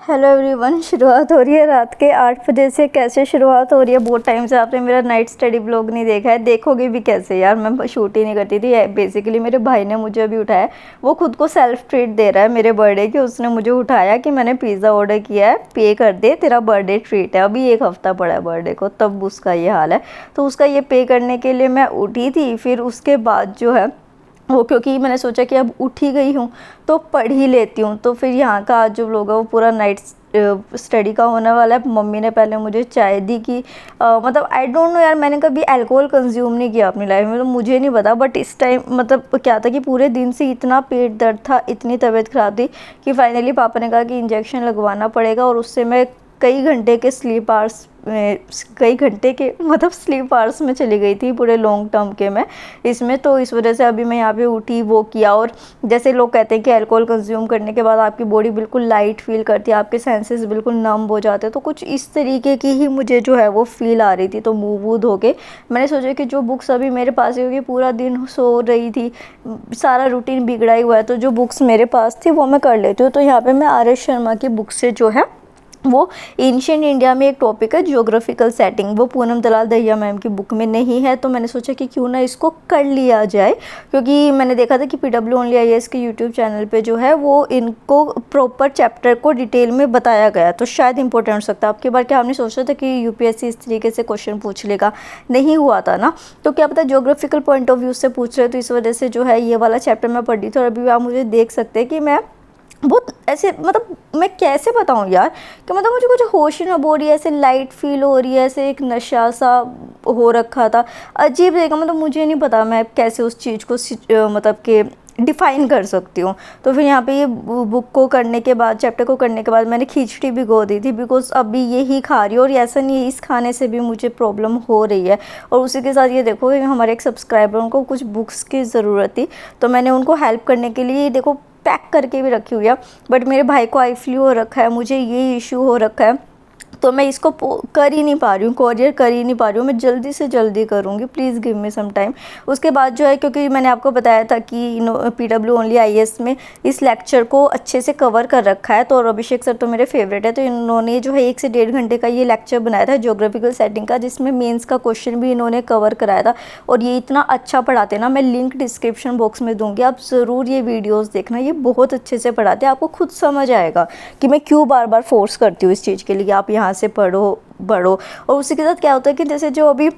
Hello everyone. शुरुआत हो रही है रात के 8 बजे से। कैसे शुरुआत हो रही है? बहुत टाइम से आपने मेरा नाइट स्टडी ब्लॉग नहीं देखा है, देखोगे भी कैसे यार। मैं शूट ही नहीं करती थी। बेसिकली मेरे भाई ने मुझे अभी उठाया, वो खुद को सेल्फ ट्रीट दे रहा है मेरे बर्थडे की। उसने मुझे उठाया कि मैंने पिज़्ज़ा ऑर्डर किया है, पे कर दे, तेरा बर्थडे ट्रीट है। अभी 1 हफ्ता पड़ा है बर्थडे को, तब उसका ये हाल है। तो उसका ये पे करने के लिए मैं उठी थी। फिर उसके बाद जो है वो, क्योंकि मैंने सोचा कि अब उठ ही गई हूँ तो पढ़ ही लेती हूँ। तो फिर यहाँ का आज जो व्लॉग है वो पूरा नाइट स्टडी का होने वाला है। मम्मी ने पहले मुझे चाय दी कि मतलब आई डोंट नो यार, मैंने कभी अल्कोहल कंज्यूम नहीं किया अपनी लाइफ में, तो मुझे नहीं पता। बट इस टाइम मतलब क्या था कि पूरे दिन से इतना पेट दर्द था, इतनी तबीयत ख़राब थी कि फाइनली पापा ने कहा कि इंजेक्शन लगवाना पड़ेगा। और उससे मैं कई घंटे के स्लीप आवर्स में चली गई थी पूरे लॉन्ग टर्म के मैं इसमें। तो इस वजह से अभी मैं यहाँ पे उठी, वो किया। और जैसे लोग कहते हैं कि अल्कोहल कंज्यूम करने के बाद आपकी बॉडी बिल्कुल लाइट फील करती है, आपके सेंसेस बिल्कुल नम हो जाते हैं, तो कुछ इस तरीके की ही मुझे जो है वो फील आ रही थी। तो मूव वूद हो के मैंने सोचा कि जो बुक्स अभी मेरे पास ही होगी, पूरा दिन सो रही थी, सारा रूटीन बिगड़ा ही हुआ है, तो जो बुक्स मेरे पास थी वो मैं कर लेती हूँ। तो यहाँ पर मैं RS शर्मा की बुक से जो है वो एंशिएंट इंडिया में एक टॉपिक है ज्योग्राफिकल सेटिंग, वो पूनम दलाल दहिया मैम की बुक में नहीं है। तो मैंने सोचा कि क्यों ना इसको कर लिया जाए, क्योंकि मैंने देखा था कि PW ओनली IAS के यूट्यूब चैनल पे जो है वो इनको प्रॉपर चैप्टर को डिटेल में बताया गया, तो शायद इंपॉर्टेंट हो सकता है। आपकी बार क्या हमने सोचा था कि UPSC इस तरीके से क्वेश्चन पूछ लेगा, नहीं हुआ था ना, तो क्या पता ज्योग्राफिकल पॉइंट ऑफ व्यू से पूछ रहे। तो इस वजह से जो है ये वाला चैप्टर मैं पढ़ी थी। और अभी आप मुझे देख सकते हैं कि मैं बहुत ऐसे, मतलब मैं कैसे बताऊँ यार, कि मतलब मुझे कुछ होश ही ना हो रही है, ऐसे लाइट फील हो रही है, ऐसे एक नशा सा हो रखा था, अजीब रहेगा। मतलब मुझे नहीं पता मैं कैसे उस चीज़ को मतलब कि डिफ़ाइन कर सकती हूँ। तो फिर यहाँ पे ये बुक को करने के बाद, चैप्टर को करने के बाद मैंने खिचड़ी भिगो दी थी, बिकॉज अभी यही खा रही हूँ। और ऐसा नहीं है, इस खाने से भी मुझे प्रॉब्लम हो रही है। और उसी के साथ ये देखो, हमारे एक सब्सक्राइबर, उनको कुछ बुक्स की ज़रूरत थी, तो मैंने उनको हेल्प करने के लिए देखो पैक करके भी रखी हुई है। बट मेरे भाई को आई फ्लू हो रखा है, मुझे ये इशू हो रखा है, तो मैं इसको कर ही नहीं पा रही हूँ, कोरियर कर ही नहीं पा रही हूँ। मैं जल्दी से जल्दी करूँगी, please give me some time. उसके बाद जो है, क्योंकि मैंने आपको बताया था कि PW ओनली IAS में इस लेक्चर को अच्छे से कवर कर रखा है। तो और अभिषेक सर तो मेरे फेवरेट है, तो इन्होंने जो है 1 से 1.5 घंटे का ये लेक्चर बनाया था ज्योग्राफिकल सेटिंग का, जिसमें मेंस का क्वेश्चन भी इन्होंने कवर कराया था। और ये इतना अच्छा पढ़ाते ना, मैं लिंक डिस्क्रिप्शन बॉक्स में दूँगी, आप ज़रूर ये वीडियोज़ देखना। ये बहुत अच्छे से पढ़ाते हैं, आपको खुद समझ आएगा कि मैं क्यों बार बार फोर्स करती हूँ इस चीज़ के लिए, आप यहाँ से पढ़ो बढ़ो। और उसी के साथ क्या होता है कि जैसे जो अभी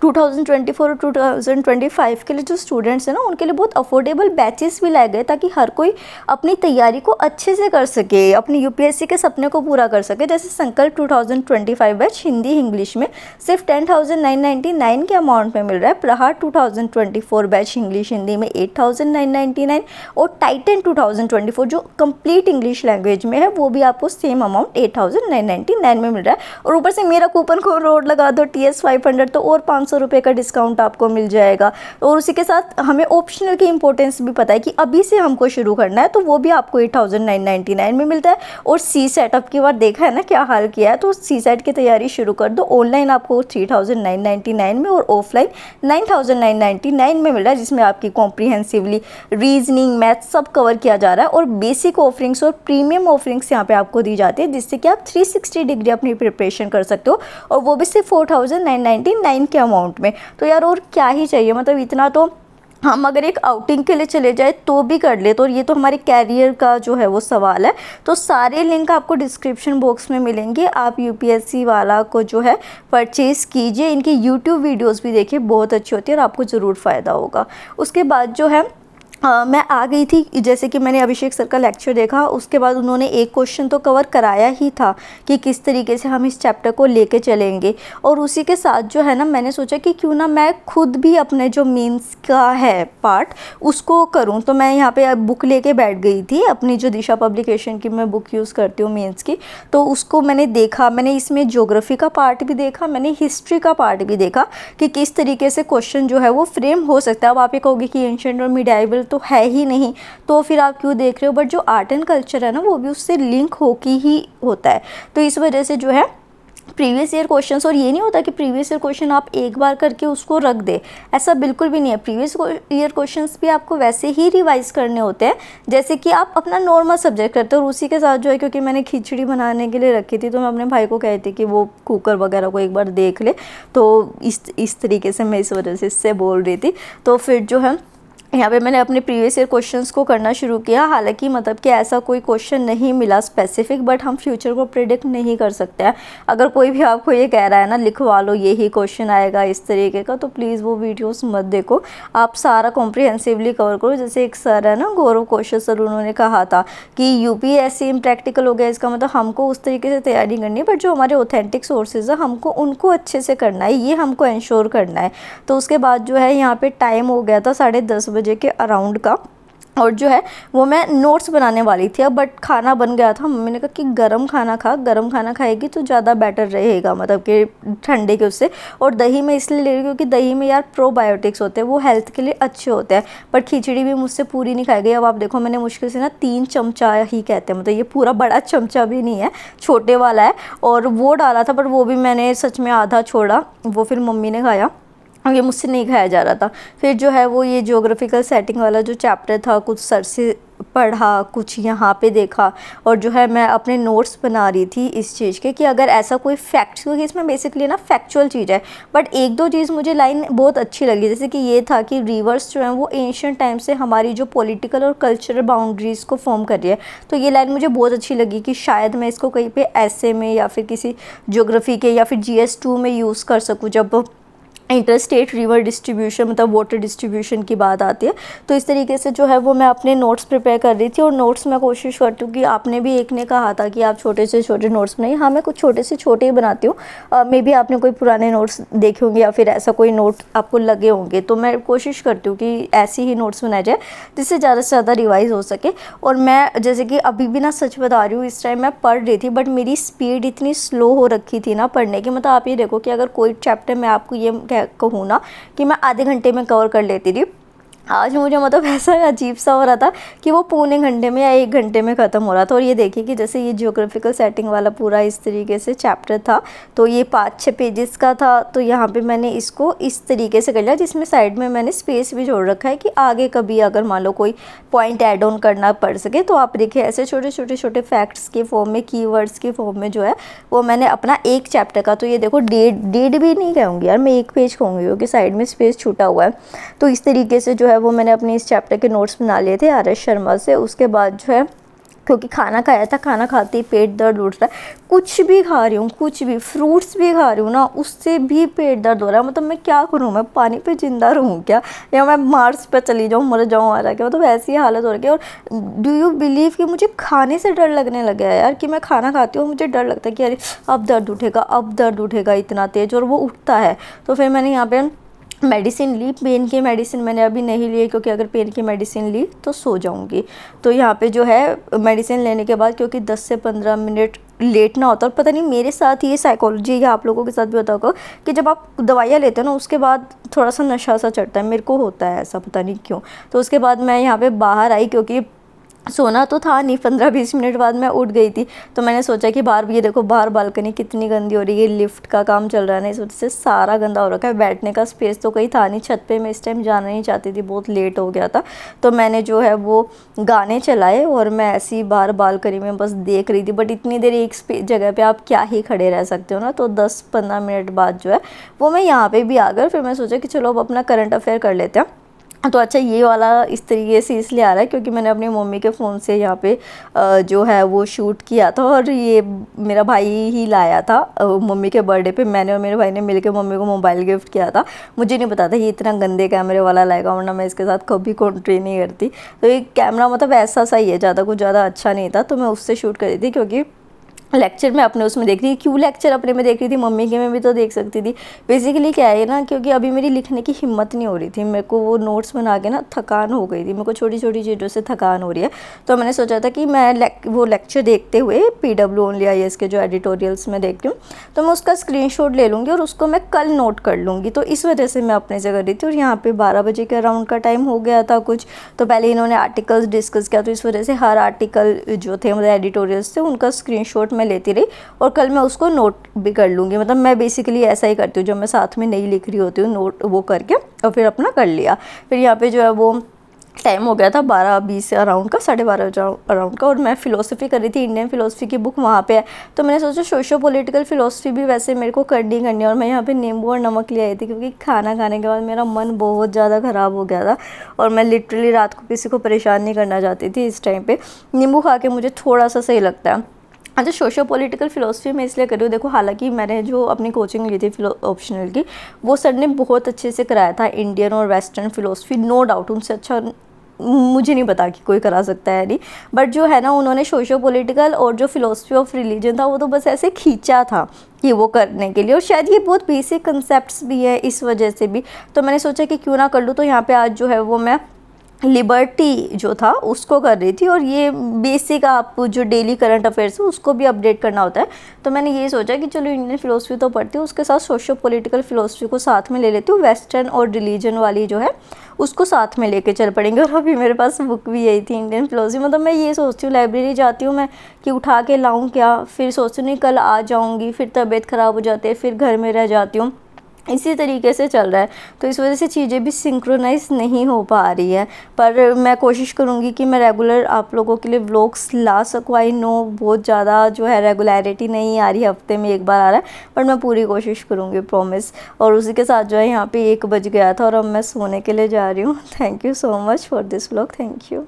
2024 और 2025 के लिए जो स्टूडेंट्स हैं ना, उनके लिए बहुत अफोर्डेबल बैचेस भी लाए गए, ताकि हर कोई अपनी तैयारी को अच्छे से कर सके, अपनी UPSC के सपने को पूरा कर सके। जैसे संकल्प 2025 बैच हिंदी इंग्लिश में सिर्फ 10,999 के अमाउंट में मिल रहा है। प्रहार 2024 बैच इंग्लिश हिंदी में 8,999, और टाइटन 2024 जो कंप्लीट इंग्लिश लैंग्वेज में है, वो भी आपको सेम अमाउंट 8,999 में मिल रहा है। और ऊपर से मेरा कूपन कोड लगा दो TS 500, तो और 500 रुपये का डिस्काउंट आपको मिल जाएगा। और उसी के साथ हमें ऑप्शनल की इंपॉर्टेंस भी पता है कि अभी से हमको शुरू करना है, तो वो भी आपको 8,999 में मिलता है। और CSET अब की बार देखा है ना क्या हाल किया है, तो CSET की तैयारी शुरू कर दो। ऑनलाइन आपको 3,999 में और ऑफलाइन 9,999 में मिल रहा है, जिसमें आपकी कॉम्प्रीहेंसिवली रीजनिंग मैथ सब कवर किया जा रहा है। और बेसिक ऑफरिंग्स और प्रीमियम ऑफरिंग्स यहाँ पे आपको दी जाती है, जिससे कि आप 360 डिग्री अपनी प्रिपरेशन कर सकते हो, और वो भी सिर्फ 4,999 के अमाउंट में। तो यार और क्या ही चाहिए, मतलब इतना तो हम अगर एक आउटिंग के लिए चले जाए तो भी कर ले। तो ये तो हमारे कैरियर का जो है वो सवाल है। तो सारे लिंक आपको डिस्क्रिप्शन बॉक्स में मिलेंगे, आप UPSC वाला को जो है परचेज़ कीजिए। इनकी YouTube वीडियोस भी देखिए, बहुत अच्छी होती है और आपको ज़रूर फ़ायदा होगा। उसके बाद जो है मैं आ गई थी, जैसे कि मैंने अभिषेक सर का लेक्चर देखा, उसके बाद उन्होंने एक क्वेश्चन तो कवर कराया ही था कि किस तरीके से हम इस चैप्टर को लेके चलेंगे। और उसी के साथ जो है ना, मैंने सोचा कि क्यों ना मैं खुद भी अपने जो मेंस का है पार्ट उसको करूं। तो मैं यहाँ पे बुक लेके बैठ गई थी अपनी, जो दिशा पब्लिकेशन की मैं बुक यूज़ करती हूँ मेंस की। तो उसको मैंने देखा, मैंने इसमें ज्योग्राफी का पार्ट भी देखा, मैंने हिस्ट्री का पार्ट भी देखा कि किस तरीके से क्वेश्चन जो है वो फ्रेम हो सकता है। अब आप ये कहोगे कि एंशिएंट और मिडाइवल तो है ही नहीं, तो फिर आप क्यों देख रहे हो। बट जो आर्ट एंड कल्चर है ना, वो भी उससे लिंक होके ही होता है। तो इस वजह से जो है प्रीवियस ईयर क्वेश्चंस, और ये नहीं होता कि प्रीवियस ईयर क्वेश्चन आप एक बार करके उसको रख दे, ऐसा बिल्कुल भी नहीं है। प्रीवियस ईयर क्वेश्चंस भी आपको वैसे ही रिवाइज करने होते हैं जैसे कि आप अपना नॉर्मल सब्जेक्ट करते हो। और उसी के साथ जो है, क्योंकि मैंने खिचड़ी बनाने के लिए रखी थी तो मैं अपने भाई को कहती थी कि वो कुकर वगैरह को एक बार देख ले, तो इस तरीके से मैं इस वजह से इससे बोल रही थी। तो फिर जो है यहाँ पे मैंने अपने प्रीवियस ईयर क्वेश्चंस को करना शुरू किया। हालांकि मतलब कि ऐसा कोई क्वेश्चन नहीं मिला स्पेसिफिक, बट हम फ्यूचर को प्रिडिक्ट नहीं कर सकते हैं। अगर कोई भी आपको ये कह रहा है ना लिखवा लो यही क्वेश्चन आएगा इस तरीके का, तो प्लीज़ वो वीडियोस मत देखो, आप सारा कॉम्प्रिहेंसिवली कवर करो। जैसे एक सर है ना, गौरव कौशल सर, उन्होंने कहा था कि यूपीएससी इम्प्रैक्टिकल हो गया, इसका मतलब हमको उस तरीके से तैयारी करनी है, बट जो हमारे ऑथेंटिक सोर्सेज है हमको उनको अच्छे से करना है, ये हमको इंश्योर करना है। तो उसके बाद जो है यहाँ पे टाइम हो गया था 10:30 बजे के अराउंड का, और जो है वो मैं नोट्स बनाने वाली थी अब, बट खाना बन गया था। मम्मी ने कहा कि गरम खाना खा, गरम खाना खाएगी तो ज़्यादा बेटर रहेगा, मतलब कि ठंडे के उससे। और दही मैं इसलिए ले रही हूँ क्योंकि दही में यार प्रोबायोटिक्स होते हैं, वो हेल्थ के लिए अच्छे होते हैं। पर खिचड़ी भी मुझसे पूरी नहीं खाई गई। अब आप देखो मैंने मुश्किल से ना 3 चमचा ही कहते हैं, मतलब ये पूरा बड़ा चमचा भी नहीं है, छोटे वाला है, और वो डाला था, पर वो भी मैंने सच में आधा छोड़ा, वो फिर मम्मी ने खाया, ये मुझसे नहीं खाया जा रहा था। फिर जो है वो ये ज्योग्राफिकल सेटिंग वाला जो चैप्टर था, कुछ सर से पढ़ा, कुछ यहाँ पे देखा, और जो है मैं अपने नोट्स बना रही थी इस चीज़ के कि अगर ऐसा कोई फैक्ट्स, क्योंकि इसमें बेसिकली ना फैक्चुअल चीज़ है, बट एक दो चीज़ मुझे लाइन बहुत अच्छी लगी। जैसे कि ये था कि रिवर्स जो है वो एंशिएंट टाइम से हमारी जो पॉलिटिकल और कल्चरल बाउंड्रीज़ को फॉर्म कर रही है। तो ये लाइन मुझे बहुत अच्छी लगी कि शायद मैं इसको कहीं पे ऐसे में या फिर किसी ज्योग्राफी के या फिर GS2 में यूज़ कर सकूँ जब इंटर स्टेट रिवर डिस्ट्रीब्यूशन, मतलब वाटर डिस्ट्रीब्यूशन की बात आती है। तो इस तरीके से जो है वो मैं अपने नोट्स प्रिपेयर कर रही थी। और नोट्स मैं कोशिश करती हूँ कि आपने भी, एक ने कहा था कि आप छोटे से छोटे नोट्स बनाइए, हाँ मैं कुछ छोटे से छोटे ही बनाती हूँ। मे बी आपने कोई पुराने नोट्स देखे होंगे या फिर ऐसा कोई नोट आपको लगे होंगे, तो मैं कोशिश करती हूँ कि ऐसी ही नोट्स बनाए जाए जिससे ज़्यादा से ज़्यादा रिवाइज़ हो सके। और मैं जैसे कि अभी भी ना सच बता रही हूँ, इस टाइम मैं पढ़ रही थी बट मेरी स्पीड इतनी स्लो हो रखी थी ना पढ़ने की, मतलब आप ये देखो कि अगर कोई चैप्टर मैं आपको ये कहूँ ना कि मैं आधे घंटे में कवर कर लेती थी, आज मुझे मतलब ऐसा अजीब सा हो रहा था कि वो पौने घंटे में या 1 घंटे में ख़त्म हो रहा था। और ये देखिए कि जैसे ये ज्योग्राफिकल सेटिंग वाला पूरा इस तरीके से चैप्टर था, तो ये 5-6 पेजेस का था। तो यहाँ पे मैंने इसको इस तरीके से कर लिया, जिसमें साइड में मैंने स्पेस भी छोड़ रखा है कि आगे कभी अगर मान लो कोई पॉइंट ऐड ऑन करना पड़ सके। तो आप देखिए ऐसे छोटे फैक्ट्स के फॉर्म में, कीवर्ड्स के फॉर्म में जो है वो मैंने अपना एक चैप्टर का, तो ये देखो डेढ़ भी नहीं कहूँगी यार, मैं 1 पेज कहूँगी क्योंकि साइड में स्पेस छूटा हुआ है। तो इस तरीके से जो है वो मैंने अपने इस चैप्टर के नोट्स बना लिए थे RS शर्मा से। उसके बाद जो है, क्योंकि खाना खाया था, खाना खाते ही पेट दर्द उठ रहा है, कुछ भी खा रही हूँ, कुछ भी फ्रूट्स भी खा रही हूँ ना, उससे भी पेट दर्द हो रहा है। मतलब मैं क्या करूँ, मैं पानी पे जिंदा रहूँ क्या, या मैं मार्स पे चली जाऊँ, मर जाऊँ आ के, मतलब ऐसी हालत हो रही है। और डू यू बिलीव कि मुझे खाने से डर लगने लगा है यार, कि मैं खाना खाती हूँ मुझे डर लगता है कि अरे अब दर्द उठेगा, अब दर्द उठेगा इतना तेज़, और वो उठता है। तो फिर मैंने यहाँ पे मेडिसिन ली, पेन की मेडिसिन मैंने अभी नहीं ली क्योंकि अगर पेन की मेडिसिन ली तो सो जाऊंगी। तो यहाँ पे जो है मेडिसिन लेने के बाद, क्योंकि 10 से 15 मिनट लेट ना होता, और पता नहीं मेरे साथ ये साइकोलॉजी या आप लोगों के साथ भी होता होगा कि जब आप दवाइयाँ लेते हो ना उसके बाद थोड़ा सा नशा सा चढ़ता है, मेरे को होता है ऐसा, पता नहीं क्यों। तो उसके बाद मैं यहाँ पे बाहर आई, क्योंकि सोना तो था नहीं, 15-20 मिनट बाद मैं उठ गई थी। तो मैंने सोचा कि बाहर, ये देखो बाहर बालकनी कितनी गंदी हो रही है, लिफ्ट का काम चल रहा है ना, इस वजह से सारा गंदा हो रखा है। बैठने का स्पेस तो कहीं था नहीं, छत पे मैं इस टाइम जाना नहीं चाहती थी, बहुत लेट हो गया था। तो मैंने जो है वो गाने चलाए और मैं ऐसी ही बाहर बालकनी में बस देख रही थी। बट इतनी देर एक जगह पर आप क्या ही खड़े रह सकते हो ना। तो 10-15 मिनट बाद जो है वो मैं यहाँ पर भी आ गई। फिर मैं सोचा कि चलो अब अपना करंट अफेयर कर लेते हैं। तो अच्छा, ये वाला इस तरीके से इसलिए आ रहा है क्योंकि मैंने अपनी मम्मी के फ़ोन से यहाँ पे जो है वो शूट किया था, और ये मेरा भाई ही लाया था मम्मी के बर्थडे पे। मैंने और मेरे भाई ने मिलकर मम्मी को मोबाइल गिफ्ट किया था। मुझे नहीं पता था ये इतना गंदे कैमरे वाला लाएगा, वरना मैं इसके साथ कभी कॉन्ट्री नहीं करती। तो ये कैमरा मतलब ऐसा सा ही है, ज़्यादा कुछ ज़्यादा अच्छा नहीं था, तो मैं उससे शूट कर रही थी। क्योंकि लेक्चर में अपने उसमें देख रही थी, क्यों लेक्चर अपने में देख रही थी, मम्मी के में भी तो देख सकती थी। बेसिकली क्या है ना, क्योंकि अभी मेरी लिखने की हिम्मत नहीं हो रही थी, मेरे को वो नोट्स बना के ना थकान हो गई थी, मेरे को छोटी छोटी चीज़ों से थकान हो रही है। तो मैंने सोचा था कि मैं वो लेक्चर देखते हुए PW ओनली IAS के जो एडिटोरियल्स में देखती हूँ, तो मैं उसका स्क्रीनशॉट ले लूँगी और उसको मैं कल नोट कर लूँगी। तो इस वजह से मैं अपने से कर रही थी। और यहाँ पर 12 बजे के अराउंड का टाइम हो गया था कुछ, तो पहले इन्होंने आर्टिकल्स डिस्कस किया, तो इस वजह से हर आर्टिकल जो थे मतलब एडिटोरियल्स थे उनका स्क्रीनशॉट मैं लेती रही और कल मैं उसको नोट भी कर लूँगी। मतलब मैं बेसिकली ऐसा ही करती हूँ, जब मैं साथ में नहीं लिख रही होती हूँ नोट वो करके और फिर अपना कर लिया। फिर यहाँ पे जो है वो टाइम हो गया था 12-20 अराउंड का, 12:30 अराउंड का, और मैं फ़िलोसफी कर रही थी, इंडियन फ़िलोसफी की बुक वहाँ पे है। तो मैंने सोचा सोशो पॉलिटिकल फ़िलोसफी भी वैसे मेरे को करनी है। और मैं यहाँ पे नींबू और नमक ले आई थी क्योंकि खाना खाने के बाद मेरा मन बहुत ज़्यादा ख़राब हो गया था और मैं लिटरली रात को किसी को परेशान नहीं करना चाहती थी। इस टाइम पर नींबू खा के मुझे थोड़ा सा सही लगता है। अच्छा, सोशो पॉलिटिकल फ़िलोसफी मैं इसलिए कर रही हूँ, देखो हालांकि मैंने जो अपनी कोचिंग ली थी ऑप्शनल की, वो सर ने बहुत अच्छे से कराया था इंडियन और वेस्टर्न फ़िलोसफी, नो डाउट उनसे अच्छा मुझे नहीं पता कि कोई करा सकता है नहीं। बट जो है ना, उन्होंने सोशो पॉलिटिकल और जो फ़िलोसफी ऑफ रिलीजन था वो तो बस ऐसे खींचा था कि वो करने के लिए, और शायद ये बहुत बेसिक कंसेप्ट्स भी है इस वजह से भी। तो मैंने सोचा कि क्यों ना कर लूँ। तो यहाँ पे आज जो है वो मैं लिबर्टी जो था उसको कर रही थी, और ये बेसिक आप जो डेली करंट अफेयर्स है उसको भी अपडेट करना होता है। तो मैंने ये सोचा कि चलो इंडियन फ़िलोसफी तो पढ़ती हूँ, उसके साथ सोशो पॉलिटिकल फ़िलोसफी को साथ में ले लेती हूँ, वेस्टर्न और रिलीजन वाली जो है उसको साथ में लेके चल पड़ेंगे। और अभी मेरे पास बुक भी यही थी, इंडियन फ़िलोसफी। मतलब मैं ये सोचती हूँ लाइब्रेरी जाती हूँ मैं कि उठा के लाऊँ क्या, फिर सोचती हूँ नहीं कल आ जाऊँगी, फिर तबीयत ख़राब हो जाती है, फिर घर में रह जाती हूँ, इसी तरीके से चल रहा है। तो इस वजह से चीज़ें भी सिंक्रोनाइज नहीं हो पा रही है। पर मैं कोशिश करूँगी कि मैं रेगुलर आप लोगों के लिए व्लॉग्स ला सकूँ। आई नो बहुत ज़्यादा जो है रेगुलरिटी नहीं आ रही, हफ्ते में एक बार आ रहा है, पर मैं पूरी कोशिश करूँगी, प्रॉमिस। और उसी के साथ जो है यहाँ पे 1 बज गया था और अब मैं सोने के लिए जा रही हूँ। Thank you so much for this vlog, thank you.